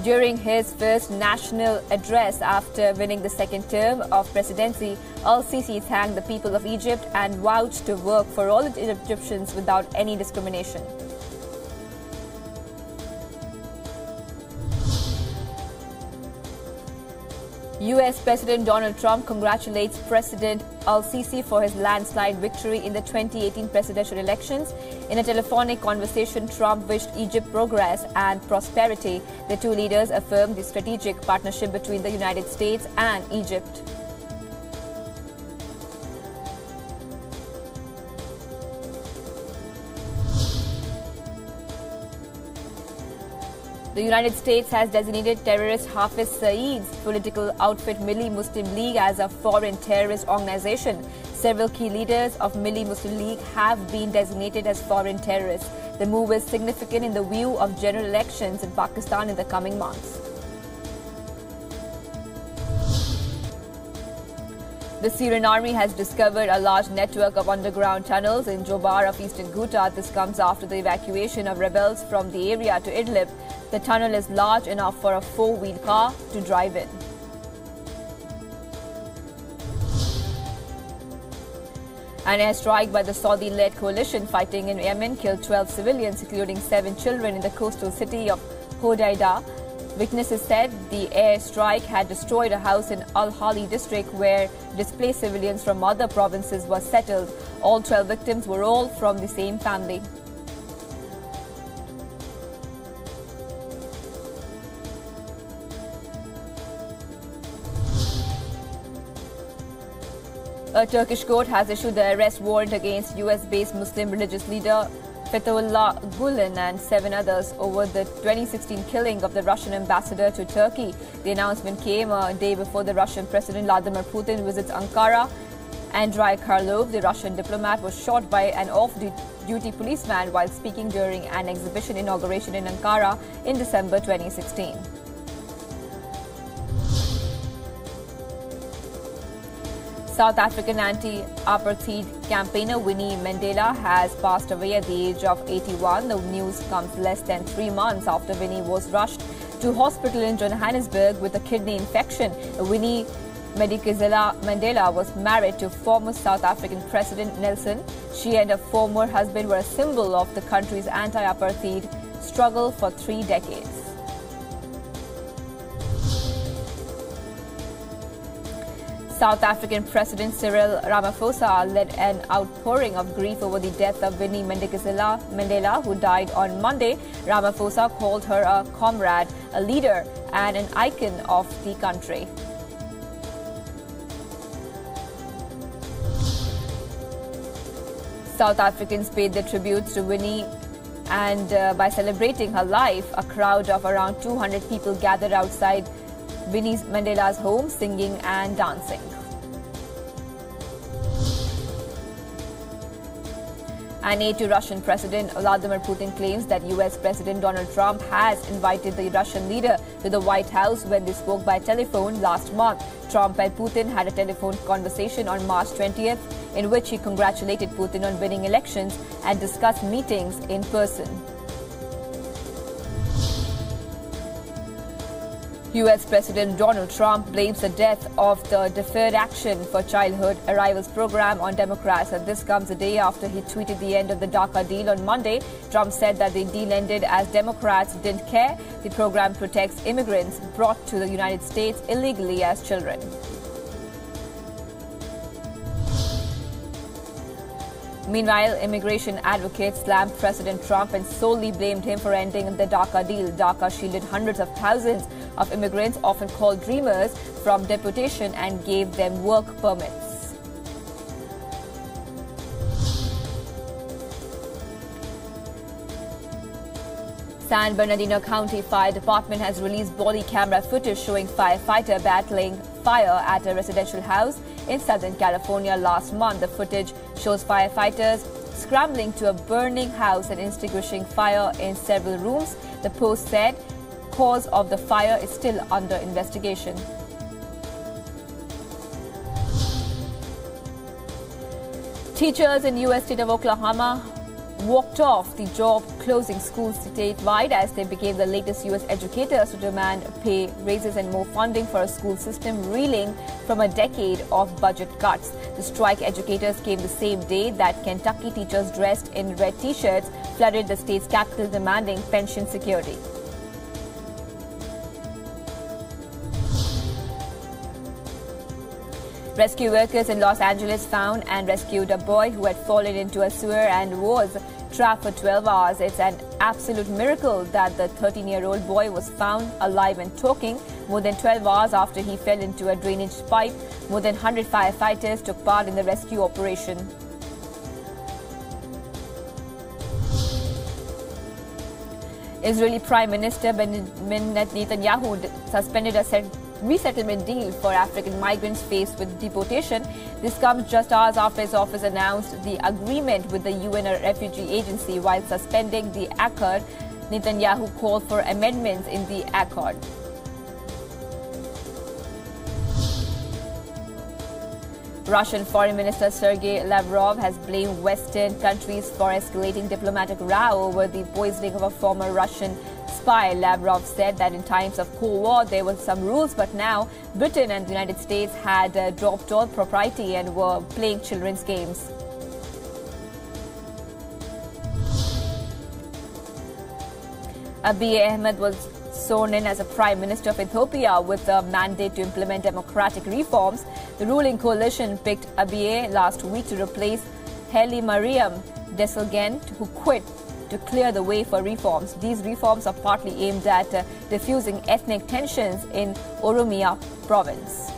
During his first national address after winning the second term of presidency, Al-Sisi thanked the people of Egypt and vowed to work for all Egyptians without any discrimination. U.S. President Donald Trump congratulates President Al-Sisi for his landslide victory in the 2018 presidential elections. In a telephonic conversation, Trump wished Egypt progress and prosperity. The two leaders affirmed the strategic partnership between the United States and Egypt. The United States has designated terrorist Hafiz Saeed's political outfit Milli Muslim League as a foreign terrorist organization. Several key leaders of Milli Muslim League have been designated as foreign terrorists. The move is significant in the view of general elections in Pakistan in the coming months. The Syrian army has discovered a large network of underground tunnels in Jobar of eastern Ghouta. This comes after the evacuation of rebels from the area to Idlib. The tunnel is large enough for a four-wheel car to drive in. An airstrike by the Saudi-led coalition fighting in Yemen killed 12 civilians, including 7 children, in the coastal city of Hodeidah. Witnesses said the airstrike had destroyed a house in Al-Hali district where displaced civilians from other provinces were settled. All 12 victims were all from the same family. A Turkish court has issued the arrest warrant against US-based Muslim religious leader Fethullah Gulen and 7 others over the 2016 killing of the Russian ambassador to Turkey. The announcement came a day before the Russian President Vladimir Putin visits Ankara. Andrei Karlov, the Russian diplomat, was shot by an off-duty policeman while speaking during an exhibition inauguration in Ankara in December 2016. South African anti-apartheid campaigner Winnie Mandela has passed away at the age of 81. The news comes less than 3 months after Winnie was rushed to hospital in Johannesburg with a kidney infection. Winnie Mandela was married to former South African President Nelson. She and her former husband were a symbol of the country's anti-apartheid struggle for 3 decades. South African President Cyril Ramaphosa led an outpouring of grief over the death of Winnie Mandela, who died on Monday. Ramaphosa called her a comrade, a leader, and an icon of the country. South Africans paid their tributes to Winnie, and by celebrating her life, a crowd of around 200 people gathered outside Winnie Mandela's home, singing and dancing. An aide to Russian President Vladimir Putin claims that US President Donald Trump has invited the Russian leader to the White House when they spoke by telephone last month. Trump and Putin had a telephone conversation on March 20th in which he congratulated Putin on winning elections and discussed meetings in person. US President Donald Trump blames the death of the Deferred Action for Childhood Arrivals program on Democrats, and this comes a day after he tweeted the end of the DACA deal on Monday. Trump said that the deal ended as Democrats didn't care. The program protects immigrants brought to the United States illegally as children. Meanwhile, immigration advocates slammed President Trump and solely blamed him for ending the DACA deal. DACA shielded hundreds of thousands of immigrants, often called dreamers, from deportation and gave them work permits. San Bernardino County Fire Department has released body camera footage showing firefighter battling fire at a residential house in Southern California last month. The footage shows firefighters scrambling to a burning house and extinguishing fire in several rooms. The Post said cause of the fire is still under investigation. Teachers in U.S. state of Oklahoma walked off the job, closing schools statewide as they became the latest U.S. educators to demand pay raises and more funding for a school system reeling from a decade of budget cuts. The strike educators came the same day that Kentucky teachers dressed in red T-shirts flooded the state's capital demanding pension security. Rescue workers in Los Angeles found and rescued a boy who had fallen into a sewer and was trapped for 12 hours. It's an absolute miracle that the 13-year-old boy was found alive and talking more than 12 hours after he fell into a drainage pipe. More than 100 firefighters took part in the rescue operation. Israeli Prime Minister Benjamin Netanyahu suspended a resettlement deal for African migrants faced with deportation. This comes just hours after his office announced the agreement with the UN refugee agency. While suspending the accord, Netanyahu called for amendments in the accord. Russian Foreign Minister Sergei Lavrov has blamed Western countries for escalating diplomatic row over the poisoning of a former Russian spy. Lavrov said that in times of Cold War there were some rules, but now Britain and the United States had dropped all propriety and were playing children's games. Abiy Ahmed was sworn in as a Prime Minister of Ethiopia with a mandate to implement democratic reforms. The ruling coalition picked Abiy last week to replace Haile Mariam Desalegn, who quit, to clear the way for reforms. These reforms are partly aimed at diffusing ethnic tensions in Oromia province.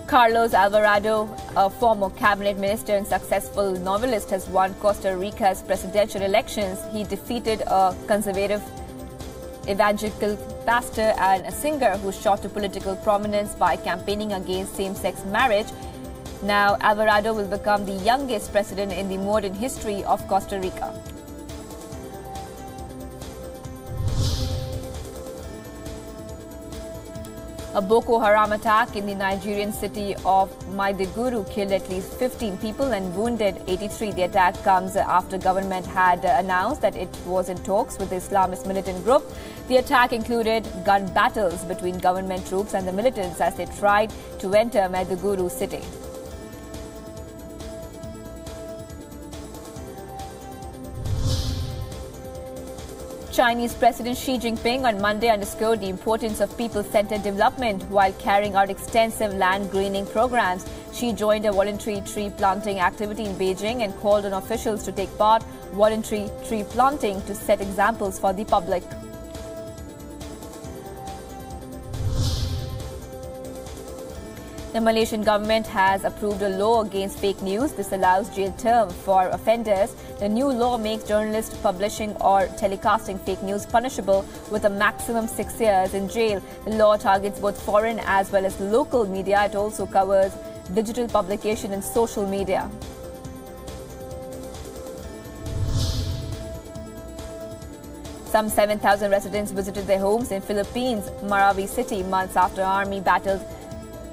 Carlos Alvarado, a former cabinet minister and successful novelist, has won Costa Rica's presidential elections. He defeated a conservative evangelical pastor and a singer who shot to political prominence by campaigning against same-sex marriage. Now, Alvarado will become the youngest president in the modern history of Costa Rica. A Boko Haram attack in the Nigerian city of Maiduguri killed at least 15 people and wounded 83. The attack comes after government had announced that it was in talks with the Islamist militant group. The attack included gun battles between government troops and the militants as they tried to enter Maiduguri city. Chinese President Xi Jinping on Monday underscored the importance of people-centered development while carrying out extensive land greening programs. Xi joined a voluntary tree planting activity in Beijing and called on officials to take part voluntary tree planting to set examples for the public. The Malaysian government has approved a law against fake news. This allows jail term for offenders. The new law makes journalists publishing or telecasting fake news punishable with a maximum 6 years in jail. The law targets both foreign as well as local media. It also covers digital publication and social media. Some 7,000 residents visited their homes in Philippines' Marawi city months after army battled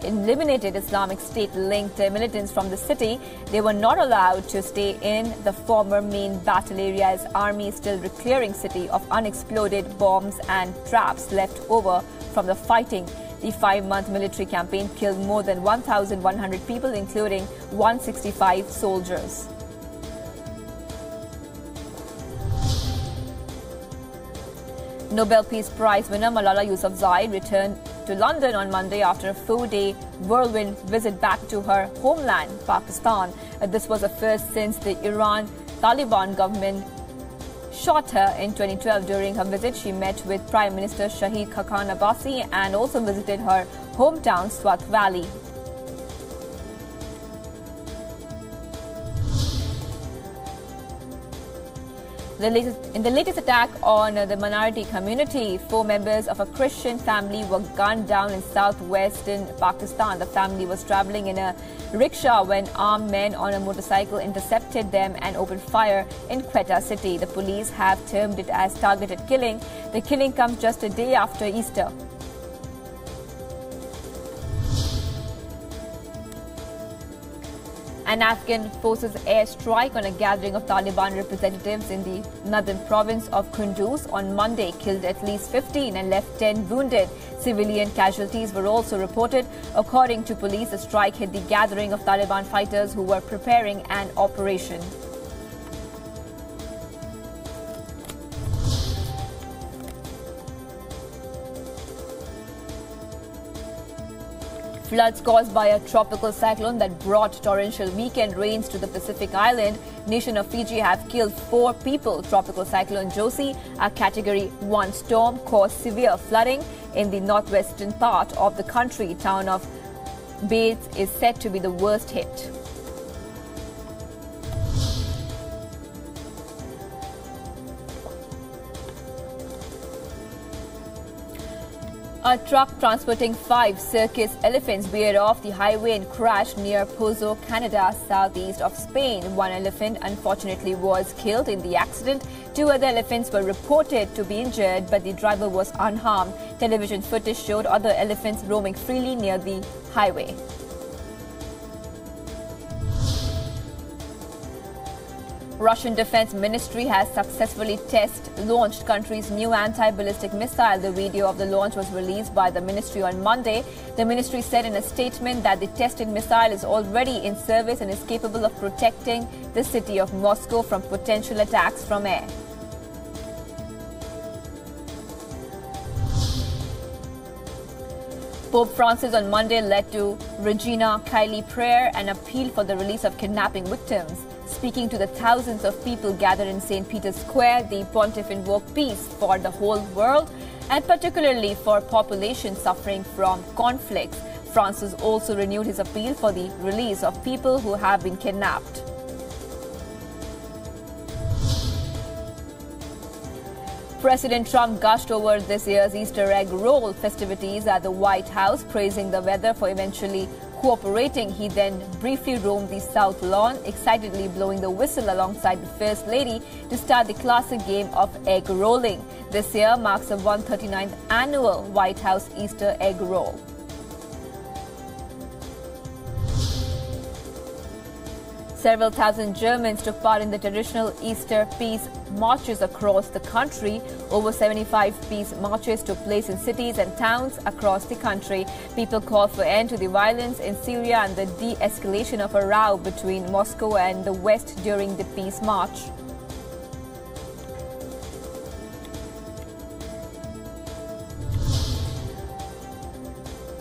eliminated Islamic State-linked militants from the city. They were not allowed to stay in the former main battle area as army is still clearing city of unexploded bombs and traps left over from the fighting. The 5-month military campaign killed more than 1,100 people, including 165 soldiers. Nobel Peace Prize winner Malala Yousafzai returned to London on Monday after a 4-day whirlwind visit back to her homeland, Pakistan. This was the first since the Iran Taliban government shot her in 2012. During her visit, she met with Prime Minister Shahid Khaqan Abbasi and also visited her hometown, Swat Valley. In the latest attack on the minority community, 4 members of a Christian family were gunned down in southwestern Pakistan. The family was traveling in a rickshaw when armed men on a motorcycle intercepted them and opened fire in Quetta city. The police have termed it as targeted killing. The killing comes just a day after Easter. An Afghan forces airstrike on a gathering of Taliban representatives in the northern province of Kunduz on Monday killed at least 15 and left 10 wounded. Civilian casualties were also reported. According to police, the strike hit the gathering of Taliban fighters who were preparing an operation. Floods caused by a tropical cyclone that brought torrential weekend rains to the Pacific island nation of Fiji have killed 4 people. Tropical cyclone Josie, a Category 1 storm, caused severe flooding in the northwestern part of the country. Town of Bates is said to be the worst hit. A truck transporting 5 circus elephants veered off the highway and crashed near Pozo, Canada, southeast of Spain. 1 elephant unfortunately was killed in the accident. 2 other elephants were reported to be injured, but the driver was unharmed. Television footage showed other elephants roaming freely near the highway. Russian Defense Ministry has successfully launched country's new anti-ballistic missile. The video of the launch was released by the ministry on Monday. The ministry said in a statement that the tested missile is already in service and is capable of protecting the city of Moscow from potential attacks from air. Pope Francis on Monday led to Regina Coeli prayer and appeal for the release of kidnapping victims. Speaking to the thousands of people gathered in St. Peter's Square, the pontiff invoked peace for the whole world and particularly for populations suffering from conflicts. Francis also renewed his appeal for the release of people who have been kidnapped. President Trump gushed over this year's Easter egg roll festivities at the White House, praising the weather for eventually cooperating. He then briefly roamed the South Lawn, excitedly blowing the whistle alongside the First Lady to start the classic game of egg rolling. This year marks the 139th annual White House Easter egg roll. Several thousand Germans took part in the traditional Easter peace marches across the country. Over 75 peace marches took place in cities and towns across the country. People called for end to the violence in Syria and the de-escalation of a row between Moscow and the West during the peace march.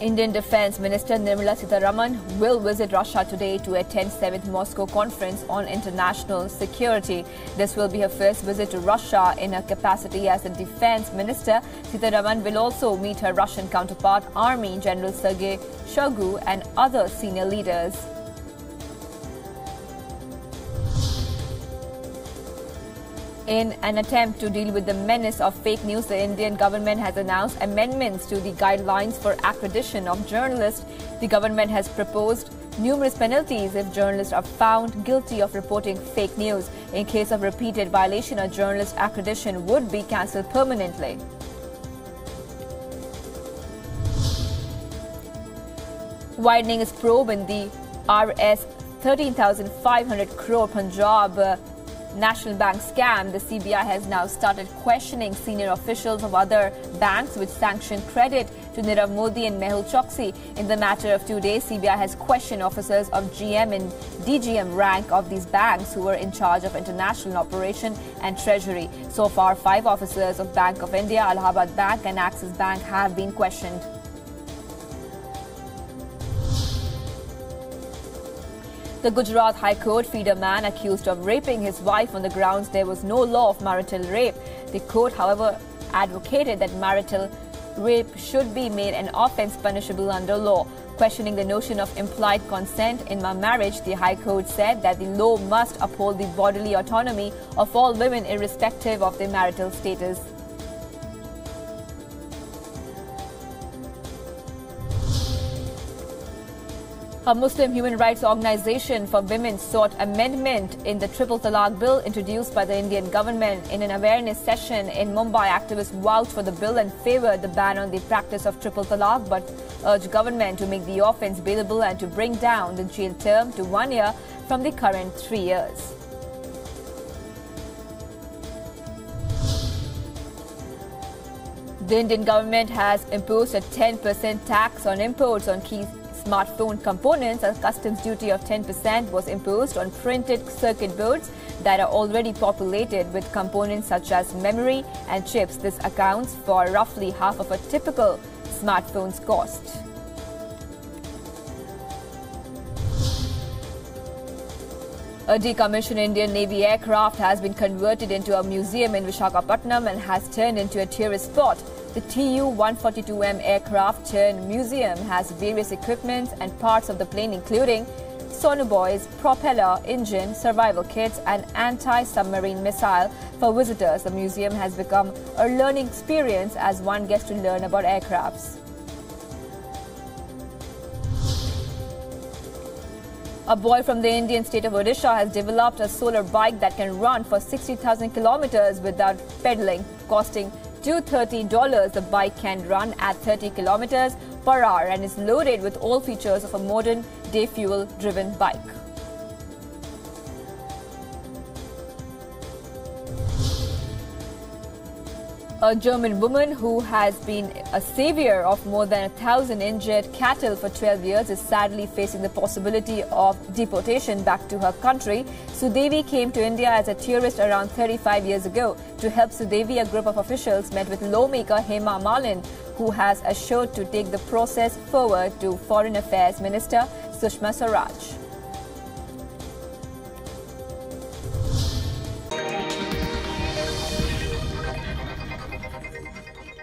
Indian Defence Minister Nirmala Sitharaman will visit Russia today to attend 7th Moscow Conference on International Security. This will be her first visit to Russia in her capacity as the Defence Minister. Sitharaman will also meet her Russian counterpart, Army General Sergei Shoigu, and other senior leaders. In an attempt to deal with the menace of fake news, the Indian government has announced amendments to the guidelines for accreditation of journalists. The government has proposed numerous penalties if journalists are found guilty of reporting fake news. In case of repeated violation, a journalist accreditation would be cancelled permanently. Widening its probe in the Rs 13,500 crore Punjab National Bank scam, the CBI has now started questioning senior officials of other banks which sanctioned credit to Nirav Modi and Mehul Choksi. In the matter of 2 days, CBI has questioned officers of GM and DGM rank of these banks who were in charge of international operation and treasury. So far, 5 officers of Bank of India, Allahabad Bank and Axis Bank have been questioned. The Gujarat High Court freed a man accused of raping his wife on the grounds there was no law of marital rape. The court, however, advocated that marital rape should be made an offence punishable under law. Questioning the notion of implied consent in marriage, the High Court said that the law must uphold the bodily autonomy of all women irrespective of their marital status. A Muslim human rights organization for women sought amendment in the Triple Talaq bill introduced by the Indian government. In an awareness session in Mumbai, activists vouched for the bill and favoured the ban on the practice of Triple Talaq, but urged government to make the offence bailable and to bring down the jail term to 1 year from the current 3 years. The Indian government has imposed a 10% tax on imports on key smartphone components. A customs duty of 10% was imposed on printed circuit boards that are already populated with components such as memory and chips. This accounts for roughly half of a typical smartphone's cost. A decommissioned Indian Navy aircraft has been converted into a museum in Visakhapatnam and has turned into a tourist spot. The Tu-142M aircraft turned museum has various equipment and parts of the plane including sonobuoys, propeller, engine, survival kits and anti-submarine missile. For visitors, the museum has become a learning experience as one gets to learn about aircrafts. A boy from the Indian state of Odisha has developed a solar bike that can run for 60,000 kilometers without pedaling. Costing $230, the bike can run at 30 kilometers per hour and is loaded with all features of a modern-day fuel-driven bike. A German woman who has been a savior of more than 1,000 injured cattle for 12 years is sadly facing the possibility of deportation back to her country. Sudevi came to India as a tourist around 35 years ago. To help Sudevi, a group of officials met with lawmaker Hema Malin, who has assured to take the process forward to Foreign Affairs Minister Sushma Swaraj.